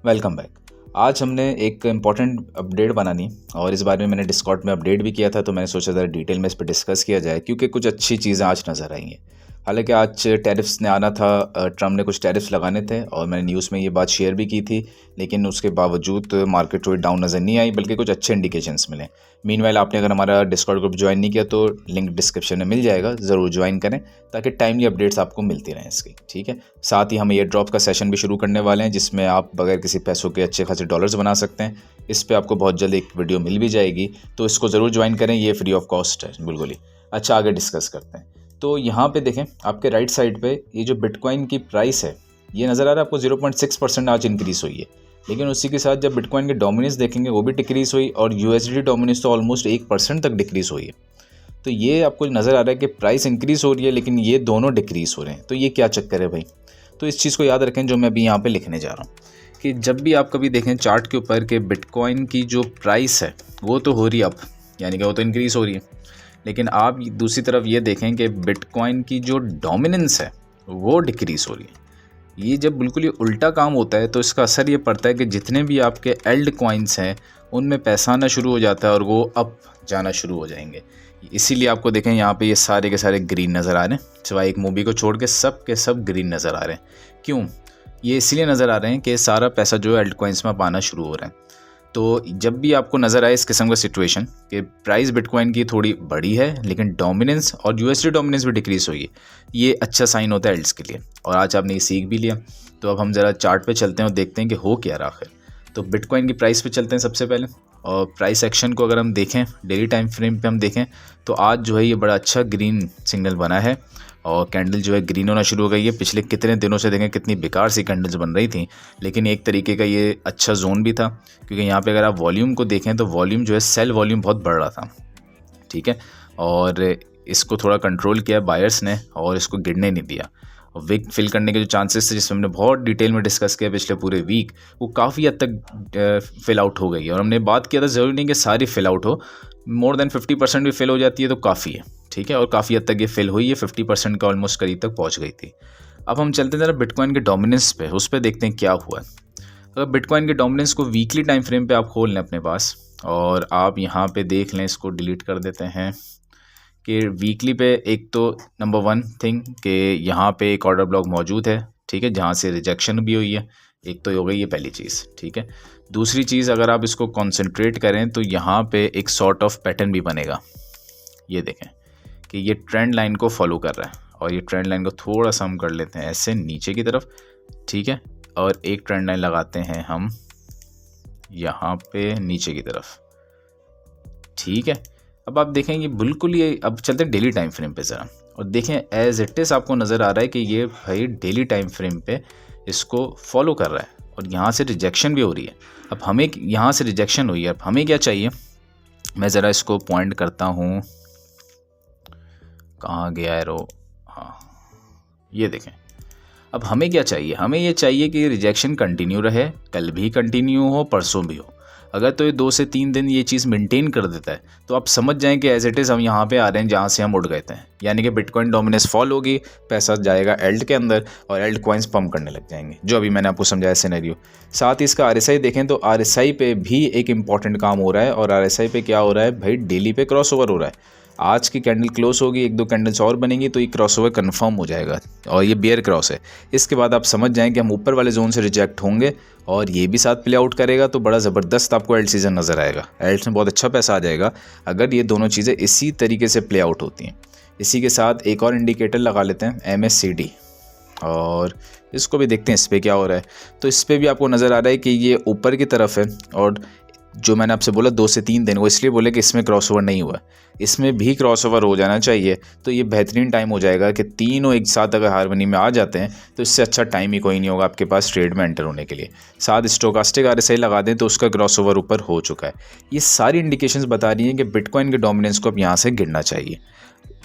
Welcome back. आज हमने एक इम्पॉर्टेंट अपडेट बनानी और इस बारे में मैंने डिस्कॉर्ड में अपडेट भी किया था, तो मैंने सोचा ज़रा डिटेल में इस पर डिस्कस किया जाए क्योंकि कुछ अच्छी चीज़ें आज नज़र आई हैं। हालांकि आज टैरिफ्स ने आना था, ट्रम्प ने कुछ टैरिफ्स लगाने थे और मैंने न्यूज़ में ये बात शेयर भी की थी, लेकिन उसके बावजूद मार्केट थोड़ी डाउन नज़र नहीं आई, बल्कि कुछ अच्छे इंडिकेशंस मिले। मीनवाइल आपने अगर हमारा डिस्कॉर्ड ग्रुप ज्वाइन नहीं किया तो लिंक डिस्क्रिप्शन में मिल जाएगा, ज़रूर ज्वाइन करें ताकि टाइमली अपडेट्स आपको मिलती रहें इसकी। ठीक है, साथ ही हम एयर ड्रॉप का सेशन भी शुरू करने वाले हैं जिसमें आप बगैर किसी पैसों के अच्छे खासे डॉलर्स बना सकते हैं। इस पे आपको बहुत जल्द एक वीडियो मिल भी जाएगी, तो इसको ज़रूर ज्वाइन करें, ये फ्री ऑफ कॉस्ट है बिल्कुल ही। अच्छा, आगे डिस्कस करते हैं। तो यहाँ पे देखें, आपके राइट साइड पे ये जो बिटकॉइन की प्राइस है ये नज़र आ रहा है आपको 0.6% आज इंक्रीज़ हुई है, लेकिन उसी के साथ जब बिटकॉइन के डोमिनेंस देखेंगे वो भी डिक्रीज़ हुई और यूएसडी डोमिनेंस तो ऑलमोस्ट 1% तक डिक्रीज़ हुई है। तो ये आपको नज़र आ रहा है कि प्राइस इंक्रीज़ हो रही है लेकिन ये दोनों डिक्रीज़ हो रहे हैं। तो ये क्या चक्कर है भाई? तो इस चीज़ को याद रखें जो मैं अभी यहाँ पे लिखने जा रहा हूँ कि जब भी आप कभी देखें चार्ट के ऊपर कि बिटकॉइन की जो प्राइस है वो तो हो रही है अप, यानी कि वो तो इंक्रीज़ हो रही है, लेकिन आप दूसरी तरफ ये देखें कि बिटकॉइन की जो डोमिनेंस है वो डिक्रीज़ हो रही है। ये जब बिल्कुल ही उल्टा काम होता है तो इसका असर ये पड़ता है कि जितने भी आपके एल्ड कॉइन्स हैं उनमें पैसा आना शुरू हो जाता है और वो अप जाना शुरू हो जाएंगे। इसीलिए आपको देखें यहाँ पे ये सारे के सारे ग्रीन नज़र आ रहे हैं, सिवाय एक मूवी को छोड़ के सब के सब ग्रीन नज़र आ रहे हैं। क्यों? ये इसलिए नज़र आ रहे हैं कि सारा पैसा जो है एल्ट कॉइन्स में आना शुरू हो रहा है। तो जब भी आपको नज़र आए इस किस्म का सिचुएशन कि प्राइस बिटकॉइन की थोड़ी बड़ी है लेकिन डोमिनेंस और यूएसडी डोमिनेंस भी डिक्रीज़ हुई है, ये अच्छा साइन होता है एल्ट्स के लिए। और आज आपने ये सीख भी लिया। तो अब हम ज़रा चार्ट पे चलते हैं और देखते हैं कि हो क्या रहा आखिर। तो बिटकॉइन की प्राइस पे चलते हैं सबसे पहले, और प्राइस एक्शन को अगर हम देखें डेली टाइम फ्रेम पे हम देखें तो आज जो है ये बड़ा अच्छा ग्रीन सिग्नल बना है और कैंडल जो है ग्रीन होना शुरू हो गई है। पिछले कितने दिनों से देखें कितनी बेकार सी कैंडल्स बन रही थी, लेकिन एक तरीके का ये अच्छा जोन भी था क्योंकि यहाँ पे अगर आप वॉल्यूम को देखें तो वॉल्यूम जो है सेल वॉल्यूम बहुत बढ़ रहा था। ठीक है, और इसको थोड़ा कंट्रोल किया बायर्स ने और इसको गिरने नहीं दिया। विक फिल करने के जो चांसेस थे जिसमें हमने बहुत डिटेल में डिस्कस किया पिछले पूरे वीक, वो काफ़ी हद तक फिल आउट हो गई है। और हमने बात किया था ज़रूरी नहीं कि सारी फिल आउट हो, मोर देन 50% भी फिल हो जाती है तो काफ़ी है। ठीक है, और काफ़ी हद तक ये फिल हुई है, 50% का ऑलमोस्ट करीब तक पहुंच गई थी। अब हम चलते हैं ज़रा बिटकॉइन के डोमिनेंस पे, उस पर देखते हैं क्या हुआ है। अगर बिटकॉइन के डोमिनेंस को वीकली टाइम फ्रेम पे आप खोल लें अपने पास और आप यहाँ पे देख लें, इसको डिलीट कर देते हैं कि वीकली पे एक तो नंबर वन थिंग कि यहाँ पे एक ऑर्डर ब्लॉक मौजूद है। ठीक है, जहाँ से रिजेक्शन भी हुई है, एक तो हो गई ये पहली चीज़। ठीक है, दूसरी चीज़ अगर आप इसको कॉन्सेंट्रेट करें तो यहाँ पे एक सॉर्ट ऑफ पैटर्न भी बनेगा। ये देखें कि ये ट्रेंड लाइन को फॉलो कर रहा है और ये ट्रेंड लाइन को थोड़ा सा हम कर लेते हैं ऐसे नीचे की तरफ। ठीक है, और एक ट्रेंड लाइन लगाते हैं हम यहाँ पे नीचे की तरफ। ठीक है, अब आप देखेंगे बिल्कुल ये, अब चलते हैं डेली टाइम फ्रेम पे ज़रा और देखें एज इट इज़ आपको नज़र आ रहा है कि ये भाई डेली टाइम फ्रेम पे इसको फॉलो कर रहा है और यहाँ से रिजेक्शन भी हो रही है। अब हमें यहाँ से रिजेक्शन हुई है, अब हमें क्या चाहिए? मैं ज़रा इसको पॉइंट करता हूँ, कहाँ गया है रो, हाँ ये देखें। अब हमें क्या चाहिए? हमें ये चाहिए कि रिजेक्शन कंटिन्यू रहे, कल भी कंटिन्यू हो, परसों भी हो। अगर तो ये 2 से 3 दिन ये चीज़ मेंटेन कर देता है तो आप समझ जाएं कि एज इट इज़ हम यहाँ पे आ रहे हैं जहाँ से हम उड़ गए थे, यानी कि बिटकॉइन डोमिनेंस फॉल होगी, पैसा जाएगा एल्ट के अंदर और एल्ट कॉइन्स पंप करने लग जाएंगे, जो अभी मैंने आपको समझाया सिनेरियो। साथ ही इसका आरएसआई देखें तो आरएसआई पे भी एक इंपॉर्टेंट काम हो रहा है और आरएसआई पे क्या हो रहा है भाई? डेली पे क्रॉस ओवर हो रहा है। आज की कैंडल क्लोज होगी, 1-2 कैंडल्स और बनेंगी तो ये क्रॉसओवर कंफर्म हो जाएगा और ये बेयर क्रॉस है। इसके बाद आप समझ जाएं कि हम ऊपर वाले जोन से रिजेक्ट होंगे और ये भी साथ प्ले आउट करेगा तो बड़ा ज़बरदस्त आपको एल्ट सीजन नज़र आएगा। एल्ट में बहुत अच्छा पैसा आ जाएगा अगर ये दोनों चीज़ें इसी तरीके से प्ले आउट होती हैं। इसी के साथ एक और इंडिकेटर लगा लेते हैं MACD और इसको भी देखते हैं इस पर क्या हो रहा है। तो इस पर भी आपको नज़र आ रहा है कि ये ऊपर की तरफ है और जो मैंने आपसे बोला 2 से 3 दिन, वो इसलिए बोले कि इसमें क्रॉसओवर नहीं हुआ, इसमें भी क्रॉसओवर हो जाना चाहिए। तो ये बेहतरीन टाइम हो जाएगा कि तीनों एक साथ अगर हार्मनी में आ जाते हैं तो इससे अच्छा टाइम ही कोई नहीं होगा आपके पास ट्रेड में एंटर होने के लिए। साथ स्टोकास्टिक RSI लगा दें तो उसका क्रॉसओवर ऊपर हो चुका है। ये सारी इंडिकेशंस बता रही हैं कि बिटकॉइन के डोमिनेंस को अब यहाँ से गिरना चाहिए।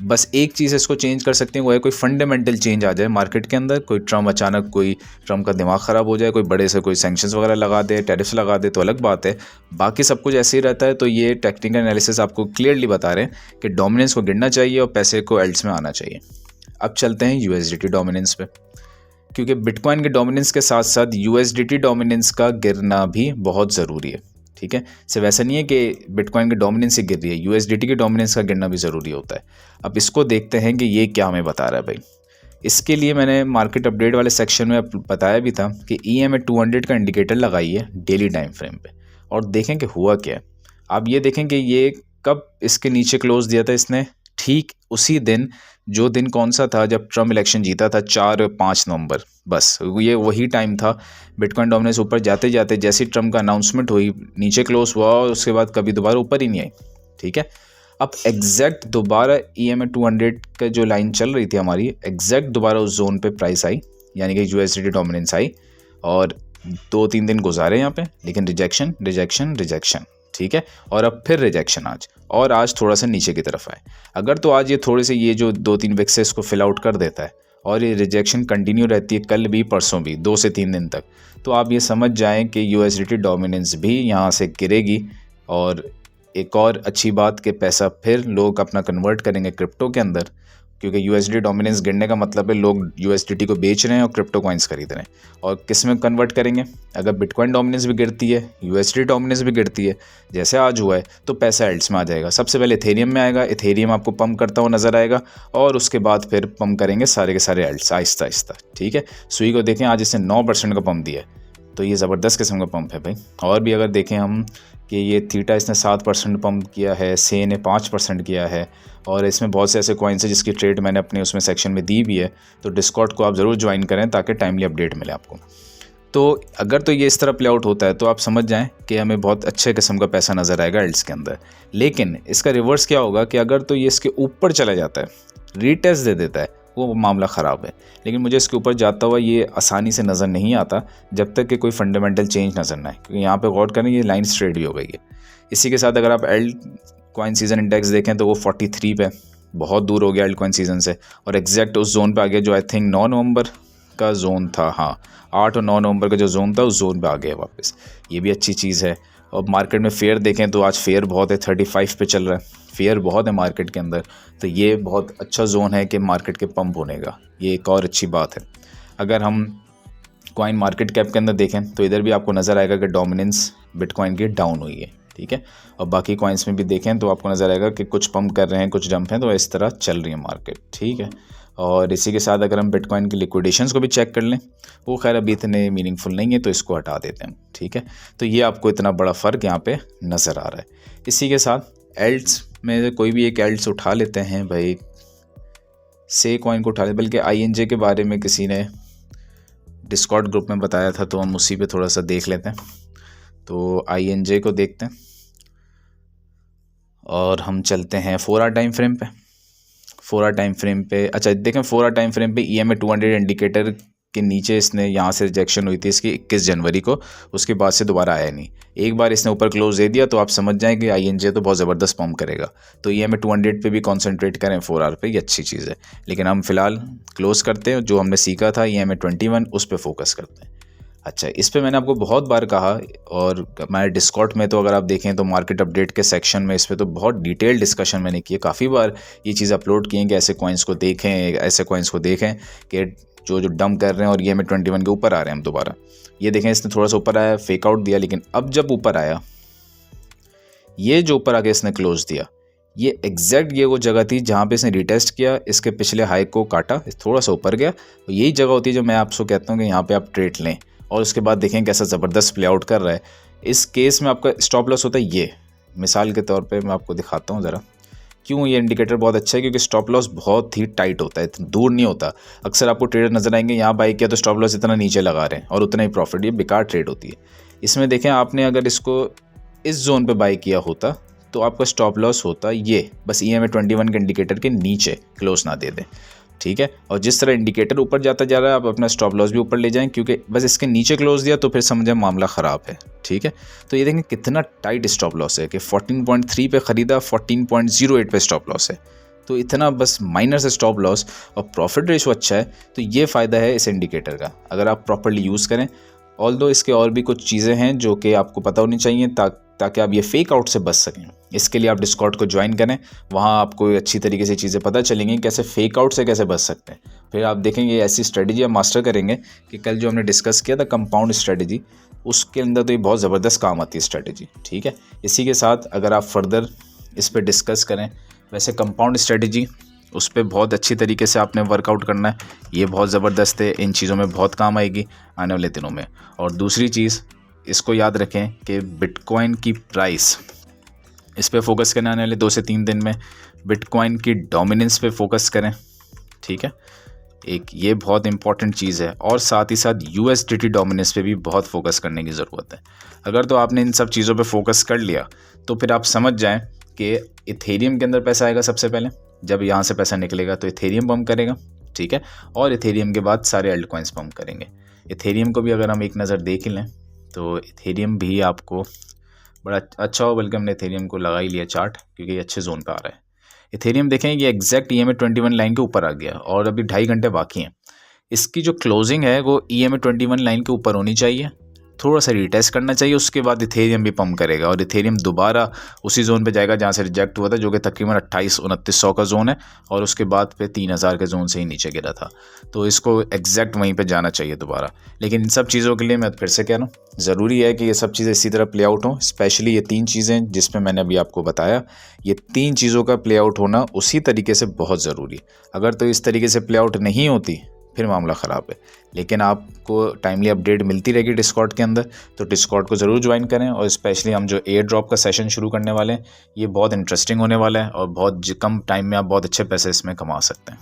बस एक चीज़ इसको चेंज कर सकते हैं, वो है कोई फंडामेंटल चेंज आ जाए मार्केट के अंदर, कोई अचानक कोई ट्रम्प का दिमाग ख़राब हो जाए, कोई बड़े से कोई सैंक्शंस वगैरह लगा दे, टैरिफ्स लगा दे तो अलग बात है। बाकी सब कुछ ऐसे ही रहता है। तो ये टेक्निकल एनालिसिस आपको क्लियरली बता रहे हैं कि डोमिनेंस को गिरना चाहिए और पैसे को एल्ट्स में आना चाहिए। अब चलते हैं USDT डोमिनेंस पे। क्योंकि बिटकॉइन के डोमिनेंस के साथ साथ यूएसडीटी डोमिनेंस का गिरना भी बहुत ज़रूरी है। ठीक है, सिर्फ ऐसा नहीं है कि बिटकॉइन की डोमिनेंस ही गिर रही है, यूएसडीटी की डोमिनेंस का गिरना भी ज़रूरी होता है। अब इसको देखते हैं कि ये क्या हमें बता रहा है भाई। इसके लिए मैंने मार्केट अपडेट वाले सेक्शन में बताया भी था कि EMA 200 का इंडिकेटर लगाइए डेली टाइम फ्रेम पे और देखें कि हुआ क्या है। आप ये देखें कि ये कब इसके नीचे क्लोज दिया था इसने, ठीक उसी दिन, जो दिन कौन सा था जब ट्रम्प इलेक्शन जीता था 4-5 नवंबर। बस ये वही टाइम था। बिटकॉइन डोमिनेंस ऊपर जाते जाते जैसे ट्रम्प का अनाउंसमेंट हुई नीचे क्लोज हुआ और उसके बाद कभी दोबारा ऊपर ही नहीं आई। ठीक है, अब एग्जैक्ट दोबारा EMA 200 का जो लाइन चल रही थी हमारी, एग्जैक्ट दोबारा उस जोन पे प्राइस आई, यानी कि यूएसडीटी डोमिनेंस आई और 2-3 दिन गुजारे यहाँ पे, लेकिन रिजेक्शन रिजेक्शन रिजेक्शन। ठीक है, और अब फिर रिजेक्शन आज थोड़ा सा नीचे की तरफ आए। अगर तो आज ये थोड़े से ये जो 2-3 विक्स है इसको फिल आउट कर देता है और ये रिजेक्शन कंटिन्यू रहती है कल भी परसों भी 2 से 3 दिन तक, तो आप ये समझ जाएं कि यूएसडीटी डोमिनेंस भी यहाँ से गिरेगी। और एक और अच्छी बात कि पैसा फिर लोग अपना कन्वर्ट करेंगे क्रिप्टो के अंदर, क्योंकि यूएसडी डोमिनेंस गिरने का मतलब है लोग यूएसडीटी को बेच रहे हैं और क्रिप्टो कॉइन्स खरीद रहे हैं। और किस में कन्वर्ट करेंगे? अगर बिटकॉइन डोमिनेंस भी गिरती है, यूएसडी डोमिनेंस भी गिरती है, जैसे आज हुआ है, तो पैसा एल्ट्स में आ जाएगा। सबसे पहले इथेरियम में आएगा, इथेरियम आपको पंप करता हुआ नजर आएगा और उसके बाद फिर पंप करेंगे सारे के सारे एल्ट्स आहिस्ता आहिस्ता। ठीक है, सुई को देखें आज इसने 9% का पंप दिया है, तो ये ज़बरदस्त किस्म का पंप है भाई। और भी अगर देखें हम कि ये थीटा इसने 7% पंप किया है, से ने 5% किया है, और इसमें बहुत से ऐसे कॉइन्स हैं जिसकी ट्रेड मैंने अपने उसमें सेक्शन में दी भी है, तो डिस्कॉर्ड को आप ज़रूर ज्वाइन करें ताकि टाइमली अपडेट मिले आपको। तो अगर तो ये इस तरह प्ले आउट होता है तो आप समझ जाएं कि हमें बहुत अच्छे किस्म का पैसा नज़र आएगा एल्ट्स के अंदर। लेकिन इसका रिवर्स क्या होगा कि अगर तो ये इसके ऊपर चला जाता है, रीटेस्ट दे देता है, वो मामला ख़राब है। लेकिन मुझे इसके ऊपर जाता हुआ ये आसानी से नज़र नहीं आता जब तक कि कोई फंडामेंटल चेंज नज़र ना आए, क्योंकि यहाँ पे गौर करें ये लाइन स्ट्रेट भी हो गई है। इसी के साथ अगर आप एल्ट कॉइन सीजन इंडेक्स देखें तो वो 43 पे बहुत दूर हो गया एल्ट कॉइन सीजन से, और एग्जैक्ट उस जोन पे आ गया जो आई थिंक 9 नवंबर का जोन था। हाँ, 8 और 9 नवंबर का जो जोन था उस जोन पे आ गया वापस, ये भी अच्छी चीज़ है। और मार्केट में फेयर देखें तो आज फेयर बहुत है, 35 पे चल रहा है, फेयर बहुत है मार्केट के अंदर, तो ये बहुत अच्छा जोन है कि मार्केट के पंप होने का, ये एक और अच्छी बात है। अगर हम कॉइन मार्केट कैप के अंदर देखें तो इधर भी आपको नज़र आएगा कि डोमिनेंस बिटकॉइन की डाउन हुई है। ठीक है, और बाकी कॉइन्स में भी देखें तो आपको नज़र आएगा कि कुछ पंप कर रहे हैं, कुछ डंप हैं, तो इस तरह चल रही है मार्केट। ठीक है, और इसी के साथ अगर हम बिटकॉइन की लिक्विडेशंस को भी चेक कर लें, वो खैर अभी इतने मीनिंगफुल नहीं है तो इसको हटा देते हैं। ठीक है, तो ये आपको इतना बड़ा फ़र्क यहाँ पे नज़र आ रहा है। इसी के साथ एल्ट्स में कोई भी एक एल्ट्स उठा लेते हैं भाई, से कॉइन को उठा ले, बल्कि INJ के बारे में किसी ने डिस्कॉर्ड ग्रुप में बताया था तो हम उसी पे थोड़ा सा देख लेते हैं। तो INJ को देखते हैं और हम चलते हैं 4 आवर टाइम फ्रेम पे। 4 आवर टाइम फ्रेम पे अच्छा देखें, 4 आवर टाइम फ्रेम पे EMA 200 इंडिकेटर के नीचे इसने यहाँ से रिजेक्शन हुई थी इसकी 21 जनवरी को, उसके बाद से दोबारा आया नहीं। एक बार इसने ऊपर क्लोज दे दिया तो आप समझ जाएं कि INJ तो बहुत ज़बरदस्त पंप करेगा। तो EMA 200 पे भी कॉन्सेंट्रेट करें 4 आवर पे, ये अच्छी चीज़ है। लेकिन हम फिलहाल क्लोज करते हैं, जो हमने सीखा था EMA 21 उस पर फोकस करते हैं। अच्छा, इस पे मैंने आपको बहुत बार कहा, और हमारे डिस्कॉर्ड में तो अगर आप देखें तो मार्केट अपडेट के सेक्शन में इस पे तो बहुत डिटेल डिस्कशन मैंने की है, काफ़ी बार ये चीज़ अपलोड की है कि ऐसे कॉइन्स को देखें, ऐसे कॉइन्स को देखें कि जो डंप कर रहे हैं और EMA 21 के ऊपर आ रहे हैं हम दोबारा। ये देखें, इसने थोड़ा सा ऊपर आया, फेक आउट दिया, लेकिन अब जब ऊपर आया, ये जो ऊपर आके इसने क्लोज दिया, ये एग्जैक्ट ये वो जगह थी जहाँ पे इसने रिटेस्ट किया, इसके पिछले हाई को काटा, थोड़ा सा ऊपर गया, तो यही जगह होती है जो मैं आपसे कहता हूँ कि यहाँ पे आप ट्रेड लें और उसके बाद देखें कैसा ज़बरदस्त प्ले आउट कर रहा है। इस केस में आपका स्टॉप लॉस होता है ये, मिसाल के तौर पे मैं आपको दिखाता हूँ ज़रा क्यों ये इंडिकेटर बहुत अच्छा है, क्योंकि स्टॉप लॉस बहुत ही टाइट होता है, इतना दूर नहीं होता। अक्सर आपको ट्रेडर नजर आएंगे यहाँ बाई किया तो स्टॉप लॉस इतना नीचे लगा रहे हैं और उतना ही प्रॉफिट, ये बेकार ट्रेड होती है। इसमें देखें, आपने अगर इसको इस जोन पे बाई किया होता तो आपका स्टॉप लॉस होता ये, बस EMA 21 के इंडिकेटर के नीचे क्लोज ना दे दें। ठीक है, और जिस तरह इंडिकेटर ऊपर जाता जा रहा है आप अपना स्टॉप लॉस भी ऊपर ले जाएं, क्योंकि बस इसके नीचे क्लोज दिया तो फिर समझें मामला ख़राब है। ठीक है, तो ये देखें कितना टाइट स्टॉप लॉस है कि 14.3 पे ख़रीदा, 14.08 पे स्टॉप लॉस है, तो इतना बस माइनर से स्टॉप लॉस और प्रॉफिट रेशो अच्छा है। तो ये फ़ायदा है इस इंडिकेटर का अगर आप प्रॉपर्ली यूज़ करें। ऑल्दो इसके और भी कुछ चीज़ें हैं जो कि आपको पता होनी चाहिए ताकि आप ये फेक आउट से बच सकें। इसके लिए आप डिस्कॉर्ड को ज्वाइन करें, वहाँ आपको अच्छी तरीके से चीज़ें पता चलेंगी कैसे फेक आउट से कैसे बच सकते हैं। फिर आप देखेंगे ऐसी स्ट्रेटजी आप मास्टर करेंगे कि कल जो हमने डिस्कस किया था कंपाउंड स्ट्रेटजी, उसके अंदर तो ये बहुत ज़बरदस्त काम आती है स्ट्रेटजी, ठीक है। इसी के साथ अगर आप फर्दर इस पर डिस्कस करें, वैसे कंपाउंड स्ट्रेटजी उस पर बहुत अच्छी तरीके से आपने वर्कआउट करना है, ये बहुत ज़बरदस्त है, इन चीज़ों में बहुत काम आएगी आने वाले दिनों में। और दूसरी चीज़ इसको याद रखें कि बिटकॉइन की प्राइस, इस पे फोकस करने आने वाले 2 से 3 दिन में। बिटकॉइन की डोमिनेंस पे फोकस करें, ठीक है, एक ये बहुत इंपॉर्टेंट चीज़ है। और साथ ही साथ USDT डोमिनेंस पे भी बहुत फोकस करने की ज़रूरत है। अगर तो आपने इन सब चीज़ों पे फोकस कर लिया तो फिर आप समझ जाएं कि इथेरियम के अंदर पैसा आएगा सबसे पहले। जब यहाँ से पैसा निकलेगा तो इथेरियम पम्प करेगा, ठीक है, और इथेरियम के बाद सारे अल्ट कॉइन्स पम्प करेंगे। इथेरियम को भी अगर हम एक नज़र देख लें तो इथेरियम भी आपको बड़ा अच्छा हो, बल्कि हमने इथेरियम को लगा ही लिया चार्ट, क्योंकि ये अच्छे जोन पे आ रहा है। इथेरियम देखें ये एग्जैक्ट EMA 21 लाइन के ऊपर आ गया और अभी 2.5 घंटे बाकी हैं। इसकी जो क्लोजिंग है वो EMA 21 लाइन के ऊपर होनी चाहिए, थोड़ा सा रीटेस्ट करना चाहिए, उसके बाद इथेरियम भी पम्प करेगा और इथेरियम दोबारा उसी जोन पे जाएगा जहाँ से रिजेक्ट हुआ था, जो कि तकरीबन 2800-2900 का जोन है, और उसके बाद पे 3000 के जोन से ही नीचे गिरा था। तो इसको एग्जैक्ट वहीं पे जाना चाहिए दोबारा। लेकिन इन सब चीज़ों के लिए मैं फिर से कह रहा हूँ, ज़रूरी है कि ये सब चीज़ें इसी तरह प्ले आउट हों, स्पेशली ये 3 चीज़ें जिसमें मैंने अभी आपको बताया, ये 3 चीज़ों का प्ले आउट होना उसी तरीके से बहुत ज़रूरी है। अगर तो इस तरीके से प्ले आउट नहीं होती फिर मामला ख़राब है। लेकिन आपको टाइमली अपडेट मिलती रहेगी डिस्कॉर्ड के अंदर, तो डिस्कॉर्ड को ज़रूर ज्वाइन करें। और स्पेशली हम जो एयर ड्रॉप का सेशन शुरू करने वाले हैं, ये बहुत इंटरेस्टिंग होने वाला है और बहुत कम टाइम में आप बहुत अच्छे पैसे इसमें कमा सकते हैं।